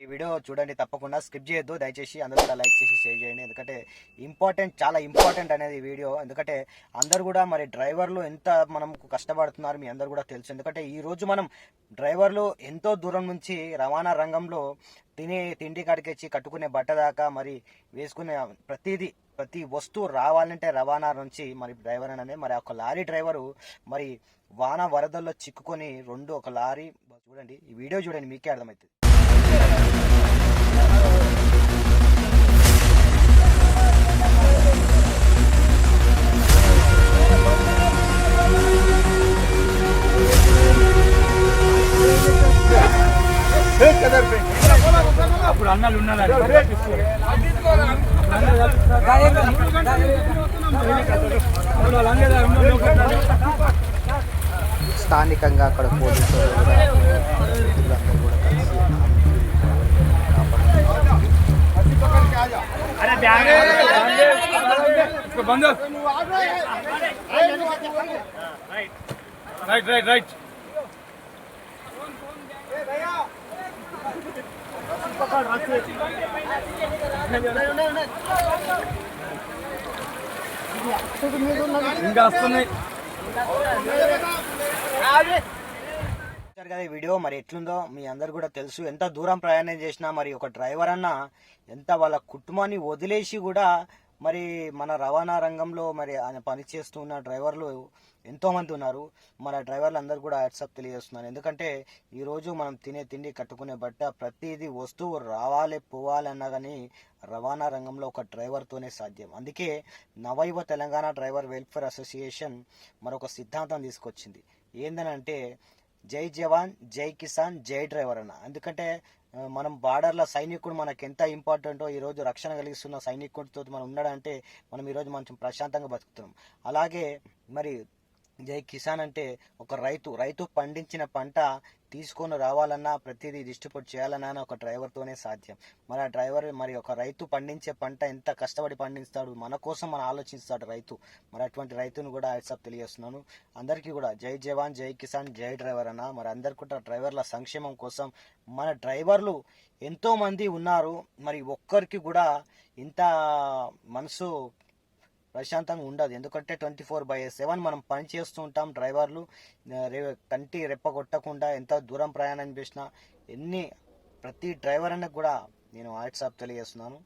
ఈ వీడియో చూడండి, తప్పకుండా స్కిప్ చేయొద్దు. దయచేసి అందరూ కూడా లైక్ చేసి షేర్ చేయండి. ఎందుకంటే చాలా ఇంపార్టెంట్ అనేది ఈ వీడియో. ఎందుకంటే అందరు కూడా మరి డ్రైవర్లు ఎంత మనం కష్టపడుతున్నారు మీ అందరు కూడా తెలుసు. ఎందుకంటే ఈ రోజు మనం డ్రైవర్లు ఎంతో దూరం నుంచి రవాణా రంగంలో తిండి కాడికొచ్చి కట్టుకునే బట్ట దాకా మరి వేసుకునే ప్రతి వస్తువు రావాలంటే రవాణా నుంచి మరి డ్రైవర్ అనేది మరి ఒక లారీ డ్రైవరు మరి వాన వరదల్లో చిక్కుకొని ఒక లారీ చూడండి, ఈ వీడియో చూడండి, మీకే అర్థమవుతుంది. అప్పుడు అన్నాలు ఉన్నారు. స్థానికంగా అక్కడ పోలీసులు రైట్ రైట్ రైట్ ఇంకా వస్తున్నాయి కదా. ఈ వీడియో మరి ఎట్లుందో మీ అందరు కూడా తెలుసు. ఎంత దూరం ప్రయాణం చేసినా మరి ఒక డ్రైవర్ అన్న ఎంత వాళ్ళ కుటుంబాన్ని వదిలేసి కూడా మరి మన రవాణా రంగంలో మరి ఆయన పనిచేస్తున్న డ్రైవర్లు ఎంతో మంది ఉన్నారు. మన డ్రైవర్లు అందరూ కూడా వాట్సాప్ తెలియజేస్తున్నారు. ఎందుకంటే ఈరోజు మనం తినే తిండి కట్టుకునే బట్ట ప్రతిదీ వస్తువు రావాలి పోవాలన్నా కానీ రవాణా రంగంలో ఒక డ్రైవర్తోనే సాధ్యం. అందుకే నవయువ తెలంగాణ డ్రైవర్ వెల్ఫేర్ అసోసియేషన్ మరొక సిద్ధాంతం తీసుకొచ్చింది. ఏందనంటే జై జవాన్ జై కిసాన్ జై డ్రైవర్ అన్న. ఎందుకంటే మనం బార్డర్ల సైనికుడు మనకు ఎంత ఇంపార్టెంటో ఈరోజు రక్షణ కలిగిస్తున్న సైనికుడితో మనం ఉన్నాడంటే మనం ఈరోజు కొంచెం ప్రశాంతంగా బతుకుతున్నాం. అలాగే మరి జై కిసాన్ అంటే ఒక రైతు పండించిన పంట తీసుకొని రావాలన్నా ప్రతిదీ డిస్ట్రిబ్యూట్ చేయాలన్నా ఒక డ్రైవర్తోనే సాధ్యం. మరి ఆ డ్రైవర్ మరి ఒక రైతు పండించే పంట ఎంత కష్టపడి పండిస్తాడు, మన కోసం మనం ఆలోచిస్తాడు రైతు. మరి అటువంటి రైతును కూడా వాట్సాప్ తెలియజేస్తున్నాను. అందరికీ కూడా జై జవాన్ జై కిసాన్ జై డ్రైవర్ అన్న. మరి అందరికీ కూడా డ్రైవర్ల సంక్షేమం కోసం మన డ్రైవర్లు ఎంతో మంది ఉన్నారు. మరి ఒక్కరికి కూడా ఇంత మనసు ప్రశాంతంగా ఉండదు. ఎందుకంటే 24/7 మనం పని చేస్తూ ఉంటాం. డ్రైవర్లు కంటి రెప్ప కొట్టకుండా ఎంత దూరం ప్రయాణం చేసినా ప్రతి డ్రైవర్ అన్నకు కూడా నేను వాట్సాప్ తెలియజేస్తున్నాను.